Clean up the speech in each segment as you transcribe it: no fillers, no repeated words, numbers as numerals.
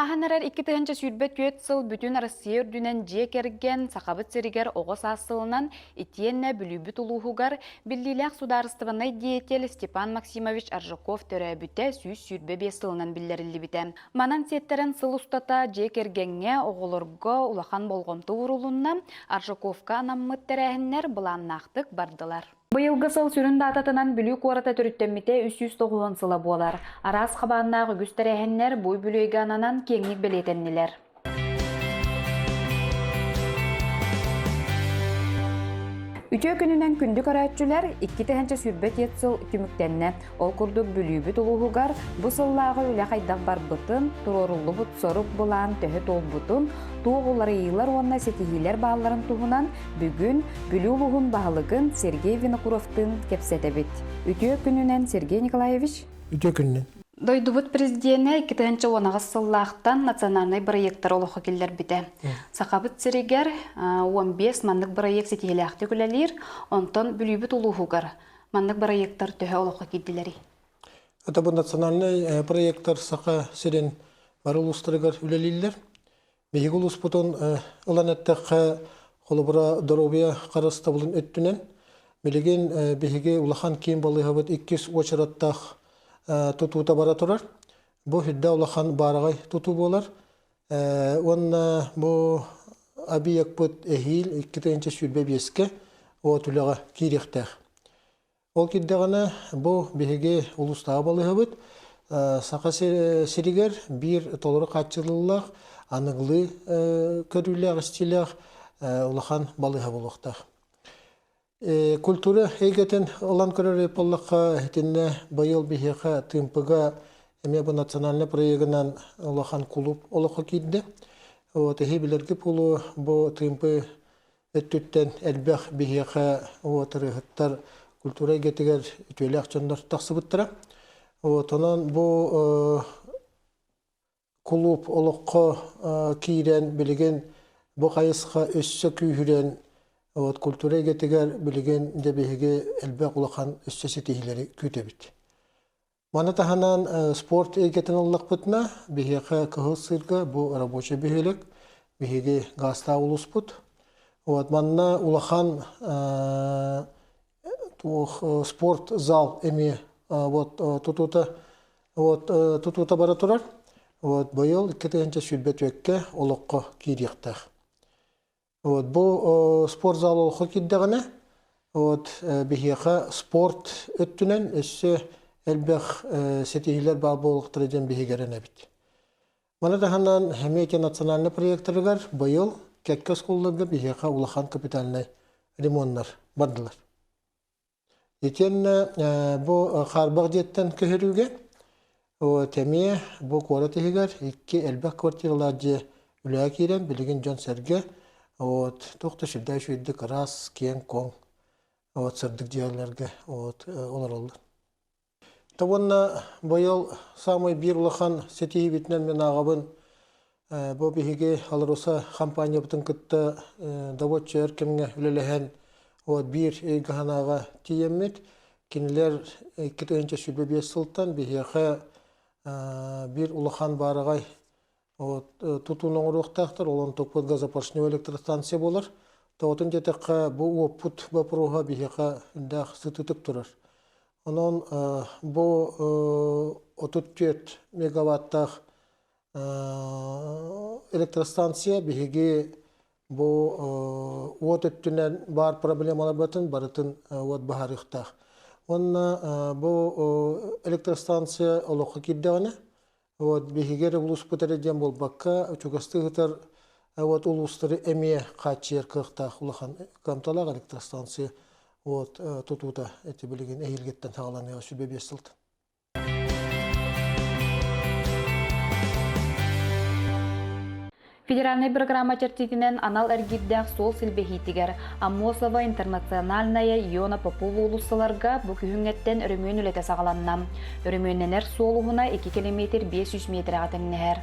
Аһанарар 2-нче сүрбет көт сыл бүтүн Россия үрдүнен жек эрген сақабыт серигер оғыс асылынан итиенне бүлүбүт улуһугар биллиләк сударыстываны диетел Степан Максимович Аржаков төрөбүтэ сүүс сүрбе бесылынан биллерилли бите. Манан сеттерен сыл устата жек эргенге оголорго улахан болгомту урулунна Аржаковка анаммыт терәһиннер буланнактык бардылар. Быйылгы сыл сүрін дататынан бүлі қората түріттеммете 390 сыла болар. Арас қабаннағы күстерәһеннер буй бүлігі ананан кеңік білетеннелер. Үтө күнүнен күндүк араатчылар 2-нче сүрбет етсыл түмүктенне. Ол курдук бүлүүбүт улуһугар бу сыллаагы үле хайдак барбытын, туроруллубут сорук булаан төһө толбутун, туоғулары ыйлар онна сетихилер бааларын туһунан бүгүн бүлүү улуһун баалыгын Сергей Винокуровтун кепсетебит. Үтө күнүнен Сергей Николаевич. Үтө күнүнен. Дойдубут президентне 2-нче онагыс сыллаактан национальный проекттар олохо келдер бите. Сақабыт серигер 15 маннык проект сетихилэхти күлелир, онтон бүлүүбүт улуһугар маннык проекттар төһө олохо киддилери. Это бу национальный проекттар сака сирен барылустырыгар үлелиллер. Беги улуспутун ыланаттакка холобура здоровье караста булун өттүнен билеген беги улахан кийин балыгыбыт 2 очараттах тутута бара турар. Бу хүддә улахан барагай туту болар. Онна бу абиякпыт эхил 2-нче сүрбе беске отулага кирехтер. Ол киддәгәне бу беге улустага балыгыбыт сака серигер бир толоры катчылылык аныглы көрүләр стилях улахан балыгы булуктар. Культура эгетен олан көрөр поллакка хетинне быйыл бихеха тымпыга эме бу национальный проектынан улахан клуб олоко кидде. Вот эхибилерге пулу бу тымпы өттүттен элбэх бихеха отрыгыттар культура эгетигер төлөк чондор таксыбыттыра. Вот онан бу клуб олоққа кирен билеген бу кайыска өссө күйүрен вот культура эгетигер билеген дебеге элбек улахан өссө сетихилери күтөбүт. Мана таханан спорт эгетен аллакпытна бихега кыгылсырга бу рабочий бихелек бихеге гаста улуспут. Вот манна улахан спорт зал эми вот тутута бара турар. Вот быйыл 2-нче сүрбет өккө олоққа кирияқтар. Вот бу спорт зал олоққа кирдегіне вот бихеха спорт өттүнен өссө элбэх сетихилер бар болуктар ден бихегерен бит. Мана таханан хемеке национальный проекттарыгар быйыл кекке скулларга бихеха улахан капитальный ремонттар бардылар. Этен бу харбак жеттен көһөрүүгө Темия бу квартиралар 2 элбек квартиралар же үлә кирен билеген жон серге вот токто шилдә шуйдык раз кен кон вот сырдык жерлерге вот олар олду. Табынна быйыл самый бир улахан сети битнен мен агабын бу биге алроса компания бутын кытта давотчер кемге үлелеген вот бир гаганага тиемет кинлер 2-нче сүрбе 5 сылтан биге бир улахан барагай тутунун уруктактыр олон токпот газопоршневый электростанция болар. Тоотун жетекка бу опут бапруга бихека дах сытытып турар. Онон бу 34 мегаваттах электростанция бихеге бу от өттүнөн бар проблемалар барытын от бахарыктах. Онна бу электростанция олоққа киддегіне, вот бихигер улус пөтереден болбаққа, чугастығытар вот улустары әме қатчер қықтақ улахан камталақ электростанция вот тутута әті білеген әйілгеттен тағаланыға сүрбе 5 сылды. Федеральный программа чертитинен анал эргиддәк сол силбехитигер Аммосова интернациональная Иона Популу улуссаларга бу күһүңеттен өрөмөн үлете сагаланнам. Өрөмөнненер солугуна 2 км 500 метр атыңнәһәр.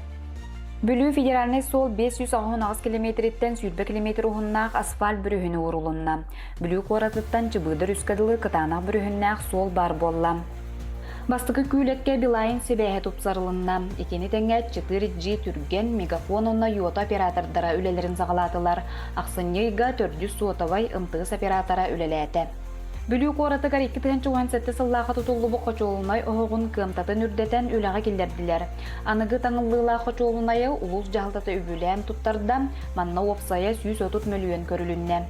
Бүлүү федеральный сол 519 км-тен сүрбе км уһуннаах асфальт бүрүһүнө урулунна. Бүлүү коратыттан чыбыдыр үскадылы кытаанах бүрүһүннаах сол бар болла. Бастыкы күлекке билайын себәһе тупсарылынна. Икени тәңгә 4G түрген мегафон онна юота оператордара үлелерин сағалатылар. Ақсыннейга 400 суотавай ымтығыс оператора үлеләті. Бүлүү қоратыгар 2-17 сыллаға тұтулы бұқы жолынай оғығын кымтатын үрдетен үліға келдерділер. Анығы таңыллыла қочолынайы ұлыс жағылтаты үбілән тұттарда манна опсая 130 миллион көрілінне.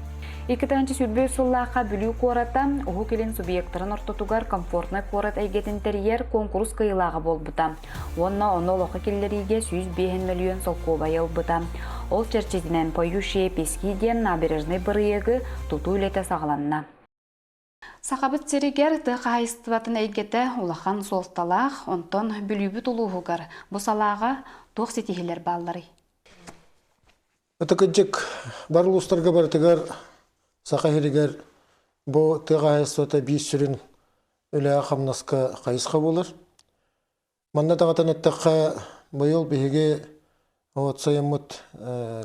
2-14 сыллаға бүлүү қората оғы келін субъекттарын ортотугар комфортный қорат әйгет интерьер конкурс кыйлаға болбыта. Онна оны олықы келлериге 105 миллион солқо байылбыта. Ол черчедінен поющие пескиден набережный бұрыйығы тұту үлеті сағаланна. Сақабыт серігер тұқа айыстыватын әйгеті улахан солталақ, онтон бүлібі тұлуғығар. Бұсалаға тоқ сетихілер баллары. Өтікіджік барлы ұстарға бартығар сақа херігер бұ тұға айыстывата 5 сүрін үлі қамнасқа қайысқа болыр. Манна тағатан өттіққа бұйыл бейге сайымыт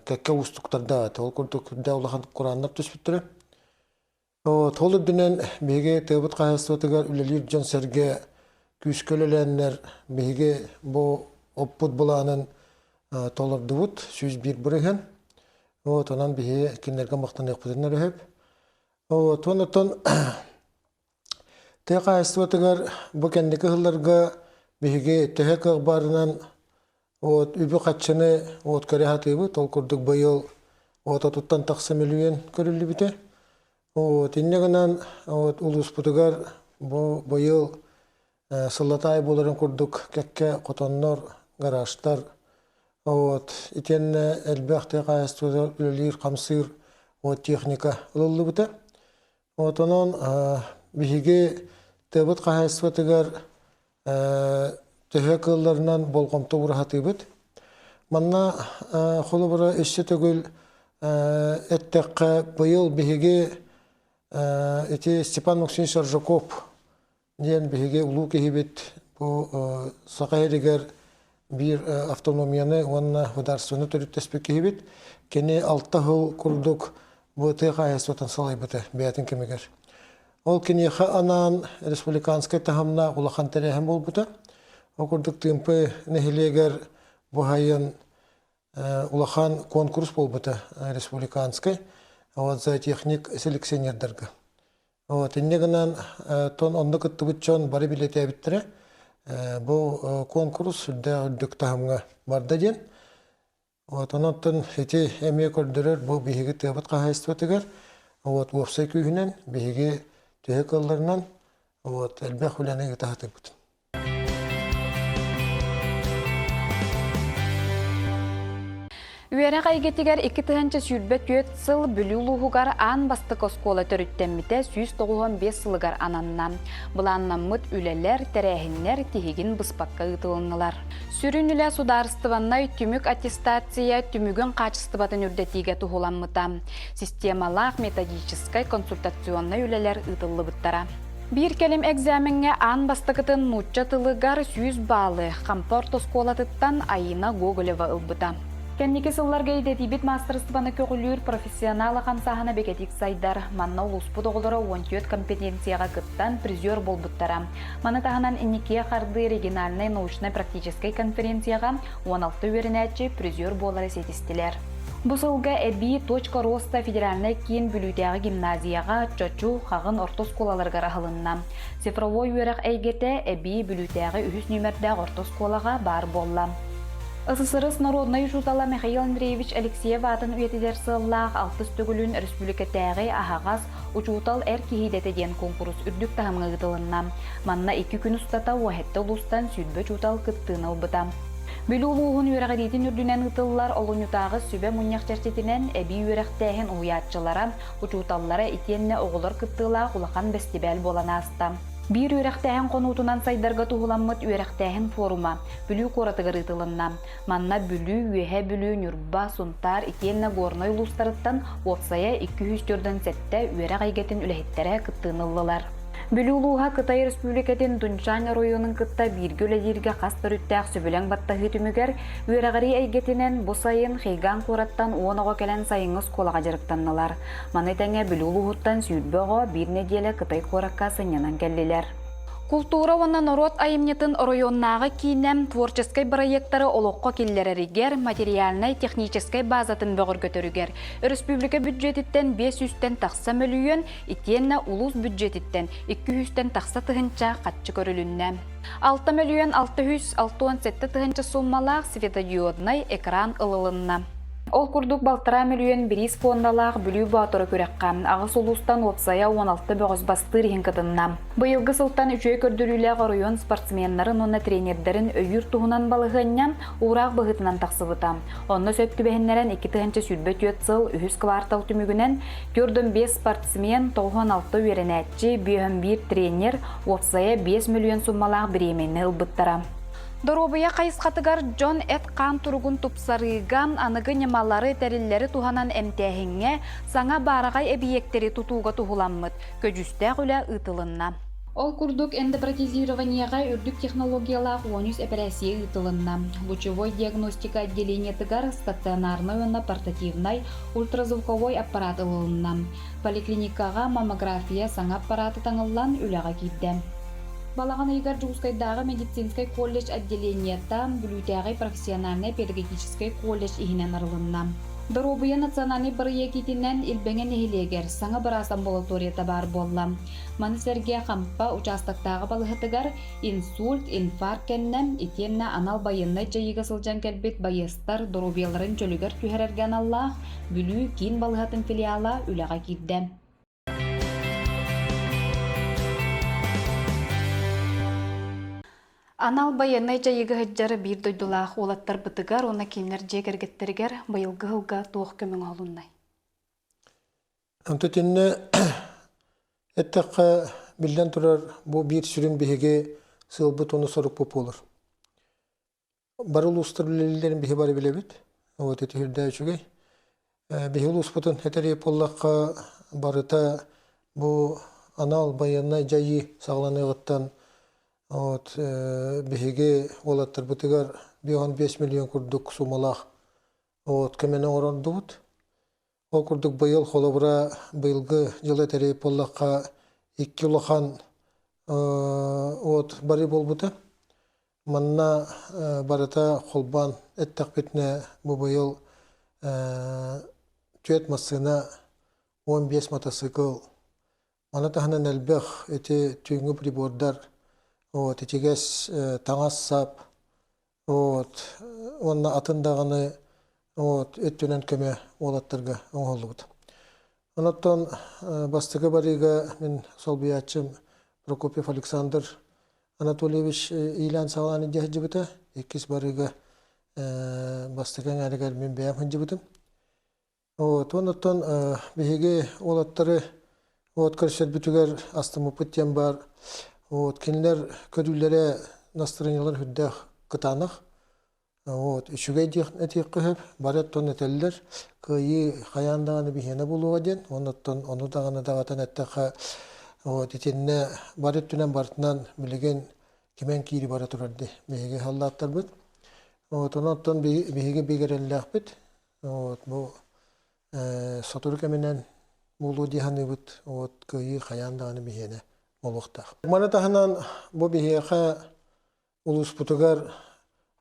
кәкке ұстықтарда ол күрдік дәулахан құранлар түспіттірі. Толы дүнен беге тәбіт қайыстыватығар үлелер жан сәрге күскөлеләнлер беге бұ оппут бұланын толырды бұд, сөз бір бұрыған. Онан беге кенлерге мақтан еқпұдынар өйіп. Онытын тәй қайыстыватығар бұ кәндікі ғыларға беге тәхек ағбарынан үбі қатшыны көрі хатыбы, тол күрдік байыл тұттан тақсы миллион көрілі біте. Теннегінен ұлыс бұтығар бойыл сыллатай боларын күрдік кәкке қотоннор, гаражтар. Итенне әлбәқті қайыстығар үлелер қамсыр техника ұлылы бұты. Онын бейге тәбіт қайыстығар төхек ұлларынан болғамты бұрағаты бұд. Манна қолы бұра үші түгіл әттәққа бойыл бейге эти Степан Максимович Аржаков ден беге улуу кехибет бу сакайригер бир автономияны онна государственный төрүттеспек кехибет кене 6 жыл курдук бу тхайсватан салайбыты беятын кемегер. Ол кене анан республиканская тахамна улахан терехем болбута. Окурдук тымпы нехилегер бу хайын улахан конкурс болбута республиканской. За техник селекционердерге. Иннегенен тон онды кытты бутчон бары билети әбіттірі. Бұл конкурс үдік тахымға барды ден. Онын эти әме көрдірер бұл бейгі тәбіт қағайыстыватығар. Опсай күйінен бейгі түйек алларынан әлбәқ үләнеге тағаты бұд. Үйәрі қайгетігер 2-тігінші сүрбет өт сыл бүлі ұлығығар ан бастық оскола төріттенміте 195 сылығар ананна. Бұланна мұт үлелер, тәрәхінлер тегін бұспаққа ұтылыңылар. Сүрін үлі сударыстываннай түмік аттестация түмігін қачыстыбатын үрдетіге тұғыламмыта. Системалақ методическай консультационный үлелер ұтылы бұттара. Bir келім экзаменге ан бастықытын нұтча тылығар 100 балы қампорт осколатыттан айына Гоголева ұлбыта. Кәннеке сылларға едетибет мастырыстыбаны көғілер профессионалы қамсағына бекетік сайдар. Манна ұлыспы доғылары 14 компетенцияға кыттан призер болбыттара. Маны тағынан иннекея қарды региональной научно-практической конференцияға 16 өрінәтчі призер болары сетістілер. Бұсылға әбі точка роста федеральный кейін бүлүүдегі гимназияға чочу қағын ортосколаларға рахылынна. Цифровой өріқ әйгеті әбі бүлүүдегі үхіс нөмірдегі ортосколаға бар болла. СССР Народный жутала Михаил Андреевич Алексеев атын үйетедер сыллақ 6 төгілін республикатағы ағағас учутал әр кейдетеден конкурс үрдік тағымға ғытылынна. Манна 2 күн ұстата уахетті ұлыстан сүдбі чутал кыттыны ұлбыта. Бүлі ұлуғын өріғадетін үрдінен ғытылылар олынютағы сүбе мұнияқ чәрчетінен әбі өріқтәхін ұятчылара учуталлара итенне оғылыр кыттыла құлақан бәстебәл болана аста. Bir өрәқтәһен қонуытынан сайдарға туғыламмыт өрәқтәһен форума, бүлі қоратығыр ұтылынна. Манна бүлі, өйе бүлі, нүрба, сұнтар, икенне горной ұлыстарыттан опсая 204-ден сәтті өрәқ айгетін үләхеттері кыттынылылар. Бүлі ұлуға Қытай Республикатын Дунчан районын кытта біргі өләдерге қастыр үттәқ сөбілен баттағы түмігер өрәғари әйгетінен бұл сайын қейган қораттан оңығы кәлін сайыңыз қолаға жарықтаннылар. Маны тәңе бүлі ұлуғыттан сүйдбіға бір неделі Қытай қораққа сынянан кәлілер. Культура онна народ айымнетін районнағы кейінем творческой проекттары олыққа келлерерігер, материальной технической базатын бөгір көтөрігер. Республика бюджетіттен 500-тен тақса мөлүйен, итенна улус бюджетіттен 200-тен тақса тұхынча қатчы көрілінне. 6 миллион 667 тұхынча суммалақ светодиоднай экран ылылынна. Ол курдук балтыра миллион бирис фондалақ бүлүү баатыры көрекқа. Ағыс улустан опсая 16 бөғіз бастыр енгітінна. Бұйылғы сылтан үшөй көрдіріліғ район спортсменларын, оны тренердерін өйір туғынан балығыннан урақ бұғытынан тақсыбыта. Оны сөпті бәхінлерін 2 тұғынча сүрбет өтсіл үхіз квартал түмігінен көрдің 5 спортсмен, 96 веренәтчі, 1 тренер, опсая 5 миллион суммалақ біремені ұлбыттара. Доробыя қайысқатығар Джон Эд Қан тұрғын тұпсарыған анығы немалары тәрілері туғанан әмтәхіңе саңа барағай әбиектері тұтуға тұғыламмыд, көжістәқ үлі ұтылынна. Ол күрдік әнді протезированияға үрдік технологиялақ 13 операция ұтылынна. Лучевой диагностика отделение тығар стационарный онна портативнай ультразвуковой аппарат ылынна. Поликлиникаға маммография саңа аппараты таңылан үліға кейді. Балаған Игар Джускайдағы медицинской колледж отделениета бүлютәғай профессиональный педагогический колледж ихінен арылынна. Доробыя национальный бірге кетінен илбәңен ехілегер саңа бір амбулаторията бар болла. Манысерге қампа участықтағы балығытығар инсульт, инфаркт кәннем, итенна анал байынны жайыға сылжан кәлбет байыстар доробияларын чөлігер түйәрерген Аллах бүлі кейін балығатын филиала үліға кейді. Анал байынай жайығы ғыджары бір дойдулақ олаттар бұтығар, оны кейінер жегергеттергер байылғы ғылға туық көмің олыннай. Антотинне әттіққа білден тұрар бұл бір сүрін бігеге сылбыт оны сұрық бұп олыр. Барыл ұстыр білелерін бігі бары білебет, оғыт еті хүрді әшігей. Бігі ұспытын әтәреп олаққа барыта бұл анал байынай жайы сағланы ғыттан биһиги олаттар бытыгар 5 миллион курдук сумалах көмене орандубут. Ол курдук быйыл холобура быйылгы жылы терейп боллакка 2 улахан бары болбута. Манна барыта холбан эттак битне бу быйыл түйет массына 15 мотоцикл. Мана таханан элбех эти түйіңі прибордар Итигес таңас сап, онна атындағаны өттінен көме олаттырға оңғылы бұд. Онаттан бастығы барыға мен сол биятчым Прокопьев Александр Анатольевич Илян сағаланы дехджі бұта, еккіз барыға бастығын әрігер мен бәйім хынжы бұдым. Онаттан бейге олаттары көрсет бүтігер астымы пыттен бар, Кинлер көдүлләре настроениялар хүддәх кытанах. Үшүгәй дияқ көһөп, барет тон этеллер, кыйы хаяндағаны бихене болуға ден, оны дағаны дағатан әттіға етенне барет түнен бартынан білеген кемен кейрі бара тұрарды. Бейге халлаттар бұд. Онаттан бейге бейгерелі ақпет. Бұл сотыр кәменен болу дияны бұд, кыйы хаяндағаны бихене. Мана таханан бу бихеха улус путугар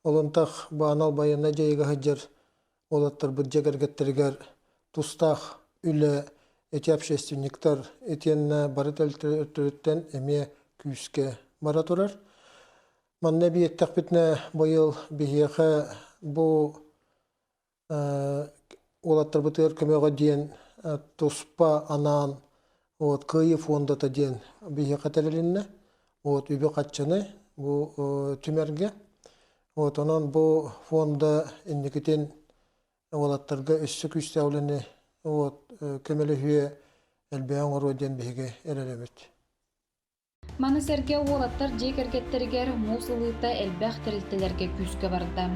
олонтах банал байына жайга хаджар олаттар бүджегергеттергер тустах үле эти общественниктар этенна барыталтырыттен эме күске бара турар. Манна биеттак битне быйыл бихеха бу олаттар бутугар көмөгө диен туспа анан кыйы фондата ден бейе қатарелінне, үбі қатчыны түмерге. Онан бұл фонда иннекетен олаттарға үсі күсті әуліні көмелі хүйе әлбәйін ғыру ден бейге әрелемет. Манысерге олаттар жекергеттергер мусылыта әлбәқ тірілтелерге күске барды.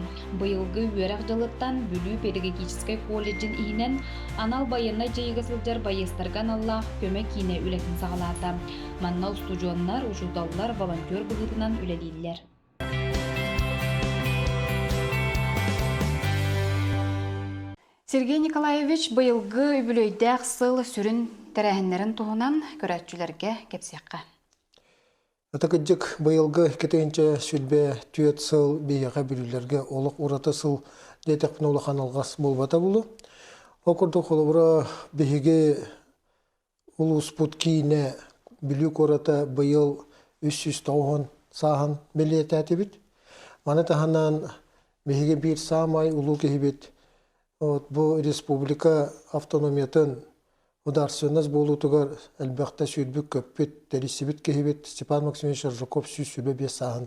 Бұйылғы өрақ жылыттан бүлі педагогический колледжін иінен анал байына жайығы сылжар байыстарған Аллах көмек кейіне үлетін сағалады. Маннау студионлар, ұшылдаулар, волонтер бұғытынан үлелейлер. Сергей Николаевич бұйылғы үбілөйдәқ сыл сүрін тәрәхінлерін туғынан көрәтчілерге кепсеққа. Атакыджык быйылгы кетенче сүлбе түйет сыл бейеға бүрілерге олық урата сыл детек улахан алғас болбата булу. Окурду холобура бейге улуспут кийне бүлүк ората быйыл 390 сахан миллиет бит. Маны таханан бейге бир самай улу кехибит. Бу республика автономиятын ударсыныз болутугар әлбәқті сүйдбік көппет, тәрісібіт кехибет Степан Максимович Аржуков сүйсүлі бес сағын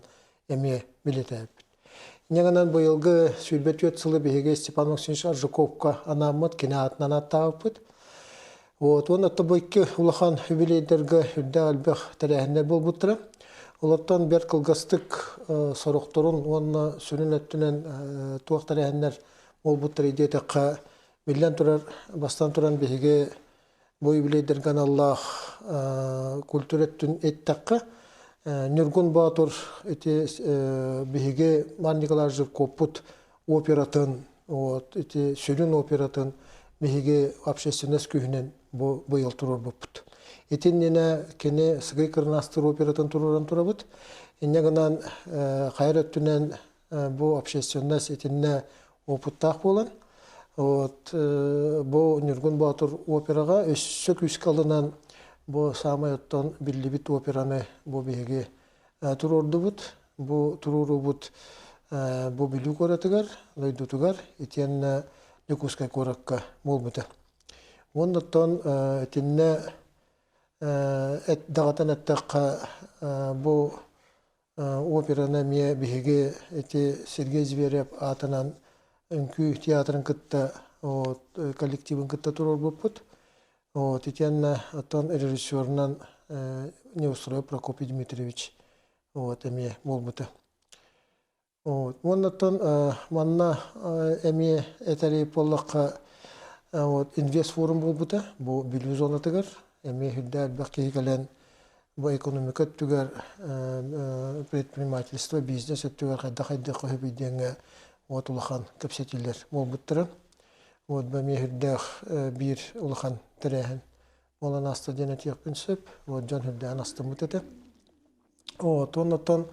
әме билет әбіт. Негенен бұйылғы сүйдбет өт сылы бейге Степан Максимович Аржуковқа анамыт кене атынан аттағып бұд. Оны атты бұйкі улахан юбилейдерге үрді әлбәқ тәрәхіндер бол бұттыры. Олардан бер қылғастық сұрықтырын, оны сүрін өттінен туақ тәрәхіндер бол бұттыры дейдеққа миллион тұрар, бастан тұран бейге бу юбилейдерген Аллах культуреттін еттаққа Нюргун Батур бейге Николай Живкопут оператын, сүрін оператын бейге общественность күйінен бұйыл тұрыр бұппыт. Етен нені кені сығай кырнастыр оператын тұрыран тұра бұд. Енегінен қайраттүнен бұ общественность етеніне опыттақ болан. Бу Нюргун Батур операға өссөк үскалынан бу самай оттан биллибит операны бу беге турорду бут. Бу туруру бут бу билүү коратыгар, лойдутугар, етен некускай коракка болбута. Ондаттан етенне дағатан әттаққа бу операны ме беге Сергей Зверев атынан Үнкі театрын кытта, коллективын кытта турор бұппыт. Тетянна аттан режиссерынан Неустроев Прокопий Дмитриевич әме болбыты. Оннаттан манна әме әтәрей поллаққа инвест-форум болбыты. Бұл білу зонатығыр. Әме хүлді әлбәқ кейгілен бұл экономика түгер предпринимательство, бизнес түгер қайда қойбейденгі улахан кәпсетелер бол бұттыры. Бәме хүрдәқ бір улахан тірәхін. Олан асты дене тек сөп, жан хүрдән асты мұтеті. Тоннаттан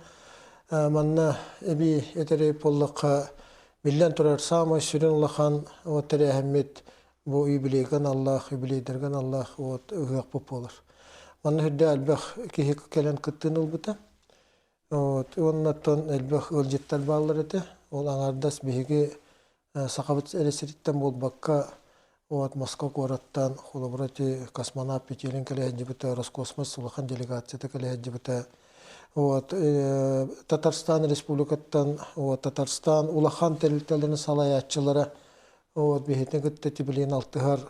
манна әбі әтәрей поллаққа миллион тұрар самай сүрін улахан тірәхімет бұл үйбілейген Аллах, үйбілейдерген Аллах ұғық бұп болыр. Манна хүрдә әлбәқ кейік кәлін күттін ұлбыта. Оннаттан әлбәқ ұлжеттар бағылар әті. Ол аңардас бейге сақабыт әресеріттен бол баққа Москва қораттан қолыбыраты космонавт петелін кәлі әджібіті, Роскосмос ұлақан делегацияты кәлі әджібіті. Татарстан республикаттан, Татарстан ұлақан тәрілтелерінің салаятчылары бейхетен күтті тибілейін алтығар.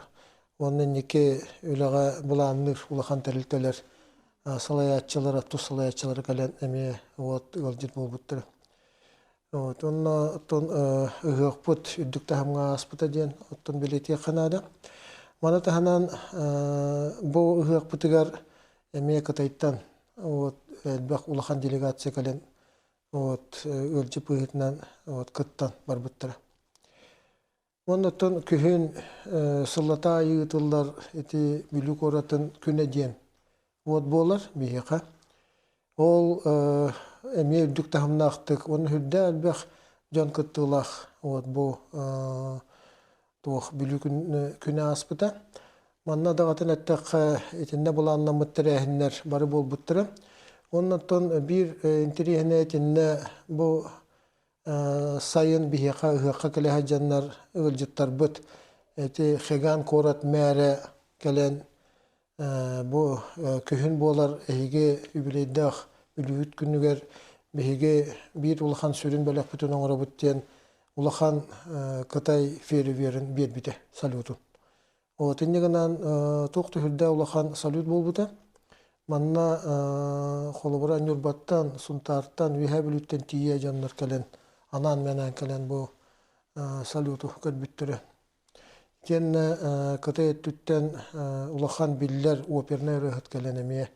Оның неке өліға бұланыр ұлақан тәрілтелер салаятчылары, атты салаятчылары кәлі әме ғалжет бол бұттыры. Оттон ұғықпыт үддік тахымға аспыта ден, оттон билетия қанада. Мана таханан бұл ұғықпытығар әме катайттан әлбәқ улахан делегация кәлен өлжі бұғытынан кыттан бар бұттыра. Оттон күхін сыллата айығытылар әті бүлік оратын күні ден болар бейеқа. Ол әме үрдік тахымнақтық, оны хүрді әлбәқ жан кыттылақ бұл бүлі күні аспыта. Манна дағатын әттіққа етінде бұланна мұттыры әхінлер бары бол бұттыры. Оннаттан бір интерегіне етінде бұл сайын бейеқа ұғаққа кәлі жаннар ұғылжыттар бұт. Әті қеған қорат мәрі кәлін бұл көхін болар әйге үбілейдіғ үліғіт күнігер бейге бір улахан сүрін бәләқ бүтін оңыра бұттен улахан қытай фері верін бер біте салюту. Теннегінен тоқты хүрді улахан салют бол бұты. Манна қолыбыра нүрбаттан, сұнтарттан, үйә біліттен тие жанлар кәлін, анан мәнән кәлін бұл салюту көт бүттірі. Кен қытай әттіттен улахан биллер опернай рөхіт кәлін әме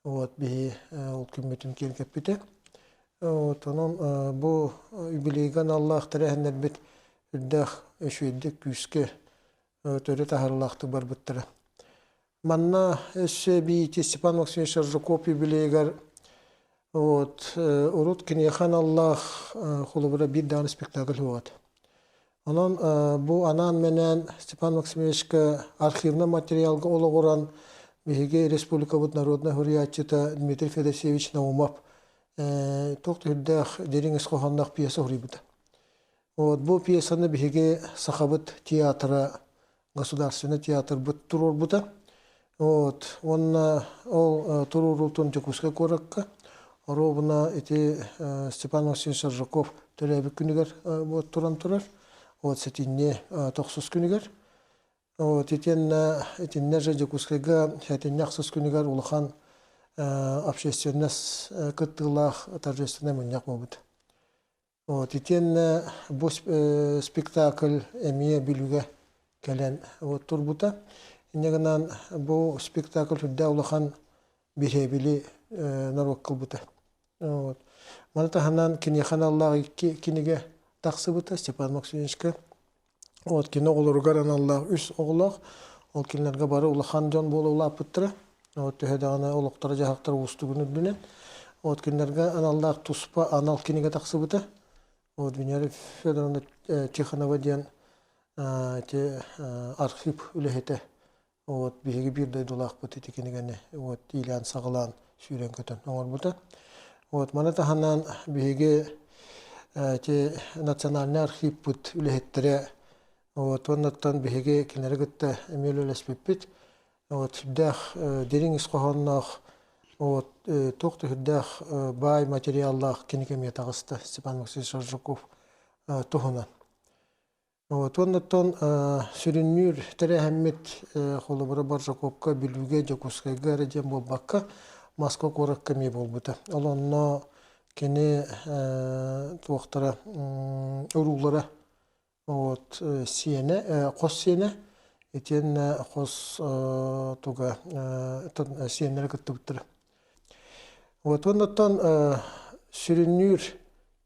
бейі ол күмметін кен кәппіті. Тонын бұл үбілейген Аллах тәрәхінер біт үрдәқ өшөйдік күске төрі тахарлақты бар бұттыры. Манна өсі бейті Степан Максимович Аржуков үбілейгер Вот, урут кинехан Аллах холобура бир дан спектакль вот. Онон бу анан менен Степан Максимовичка архивный материалга ологоран биһиги Республика бут народный хурриятчыта Дмитрий Федосеевич Наумов тоқтүрдэх дерин исхоханнах пьеса хурибыта. Вот бу пьесаны биһиги Сахабыт театра, государственный театр бут турурбута. Вот он турурутун жокуска коракка. Ровно эти Степан Максимович Аржаков төлөбү күнүгөр вот туран турар. Вот сетинне 9 күнүгөр. Вот этинне же жокускага хетиннаксыз күнүгөр улахан общественность кыттылах торжественный муньяк болбут. Вот бу спектакль эмие билүүгө келен вот турбута. Инегенан бу спектакль хүддә улахан биребили нарок кылбыта. Вот. Манатаханан кинехан Аллах кинеге тақсыбыта Степан Максимовичка. Вот кино олоргар Аллах үс оглах. Ол кинлерге бары улахан жон болу улапыттыра. Вот төһөдәгәне олоктары жахактар устугуны дүнен. Вот кинлерге Аллах туспа анал кинеге тақсыбыта. Вот Венера Федоровна Тихонова ден архив үлехете. Вот биһиги бирдей дулак бут итикенегене. Вот Ильян Саглан сүйрен көтөн оңор бута. Вот манатаханан биһиги национальный архив бут үлехеттере. Вот оннаттан биһиги кинерегетте эмелелеспеппит. Вот дах дерин исхохоннах вот тоқты дах бай материаллах кинекеме тагыста Степан Максимович Аржаков тухуна. Вот оннаттан сүрүннүр терехеммит холобора Баржаковка билүүгө жокускайга редем болбакка Москва коракка ме болбута. Олонно кени туактара урулара вот сиене кос сиене этен кос туга сиенелер кыттыбыттыр. Вот оннаттан сүрүннүр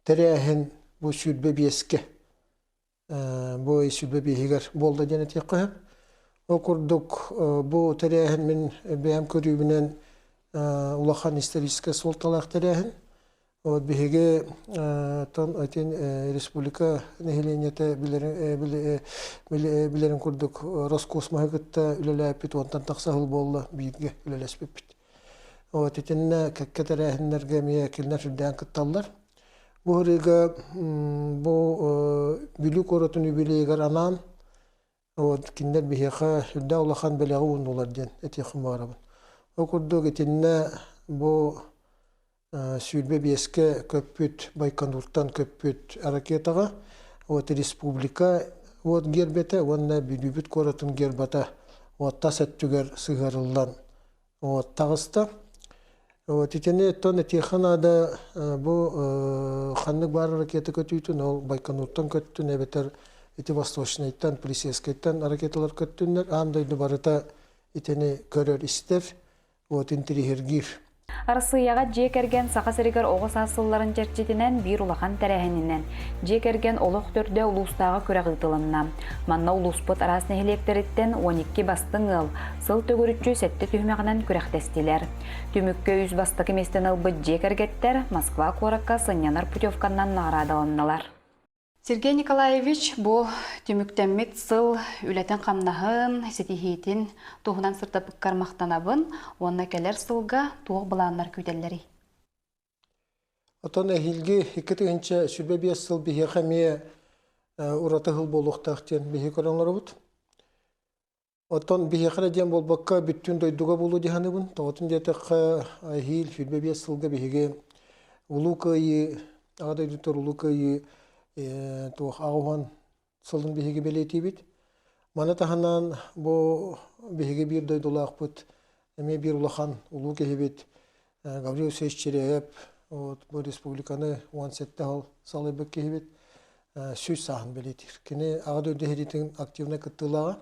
терехин бу сүрбе биеске бу сүрбе биһигер болду дене текка. Окурдук бу терехин мен бэм көрүүбүнен улахан исторический солталак терехин. Вот биһиге тон этин республика населениете билерин курдук Роскосмогытта үлелепит онтан таксагыл болду бийге үлелеспеппит. Вот этинне кеккетерехиннерге мие килнер сүрдән кытталлар. Бу рига бу билүү коротун үбилегер анан вот киндер биһиха сүрдә улахан белеге ундулар ден этихим барабын. Окурдук этинне бу сүрбе биеске көппүт Байконуртан көппүт ракетага вот республика вот гербете онна билүүбүт коротун гербата вот тасаттүгер сыгарылдан вот тагыста вот итене тон теханада бу ханнык бар ракета көтүйтүн ол Байконуртан көттүн эбетер ити восточныйттан Плесецкайттан ракеталар көттүннөр андайды барыта итене көрөр истер вот интерьергир. Арсыяға жекерген сақасыригер оғыс асылларын жерчетінен бір улахан тәрәхінінен, жекерген олық түрде улустағы көрәғытылынна. Манна улуспыт арасыны электеріттен 12 бастың ыл, сыл төгірітчі сәтті түймеғінен көрәқтестілер. Түмікке үз бастықы местен ылбыт жекергеттер Москва коракка сынянар путевканнан нағырадалынналар. Сергей Николаевич бу түмүктеммит сыл үлетен камнахын, сетихитин туһунан сыртап кармактанабын, онна келер сылга туох буланнар күтеллери. Отон эхилги 2-нче сүрбе 5 сыл биһиха ме урата хыл болуктактен биһи көрөңөрбүт. Отон биһиха дем болбакка бүттүн дойдуга болу диханыбын. Тоотун детекка эхил сүрбе 5 сылга биһиге улукайы агадайдытор улукайы туох агуан сылын биһиги белетибит. Манатаханан бу биһиги бир дойдулакпыт. Эме бир улахан улуу кехибит. Гаврил Сеччереп вот бу республиканы 17 хал салыбык кехибит. Сүз сахан белетир. Кини агады дехиритин активна кыттылага.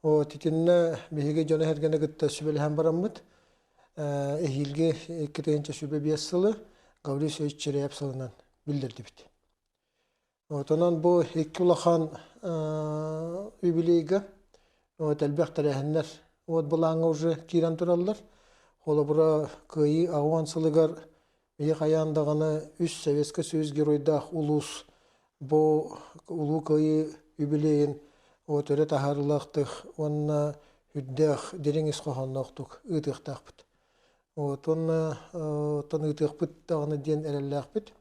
Вот итинне биһиги жона хергене кытта сүбелхан бараммыт. Эхилге 2-нче сүбе 5 сылы Гаврил Сеччереп сылынан билдирдибит. Вот онан бу эки улахан юбилейга вот элбехтерехнер вот булаңа уже киран тураллар. Холобура кыйы агуан сылыгар бии хаяндағаны үс Советский Союз геройдах улус бу улу кайы юбилейин өтөрө тахарылақтық, онна хүддәх дереңіз қоғанлақтық ұйтықтақпыт. Онна ұйтықпыт дағыны ден әрелләқпыт.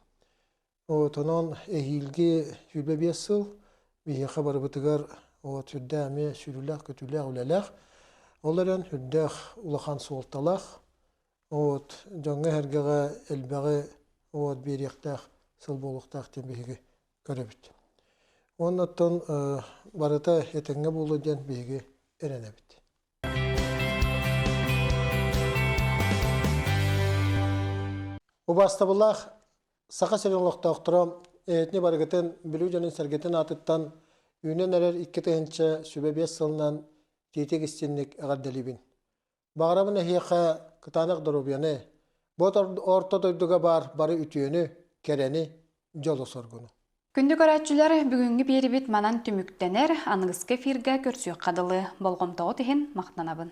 Онан әйілге жүлбе 5 сыл, бейі қабар бұтығар хүддәме сүріләқ, көтіләқ, үләләқ. Оларан хүддәқ улахан суылталақ. Жаңғы әргіға әлбәғі беректәқ, сыл болуқтақ тенбеге көребіт. Оннаттан барыта етіңе болу ден бейге әренебіт. Убастабылақ сақа сәріңліқта ұқтырам, әйтіне барығытын білу жәнін сәргетін атыттан үйінен әрер 2-тігінші сүбе 5 сылынан жетек істенлік әғарделебін. Бағырамын әхеқа кытанық дұрубияны, бұт орта дойдуға бары үтүйені, кәрені, жолы соргуну. Күнді көрәтчілер бүгінгі берібет манан түміктенер, анығысқы фирға көрсүйек қадылы болғымтауы теген мақтанабын.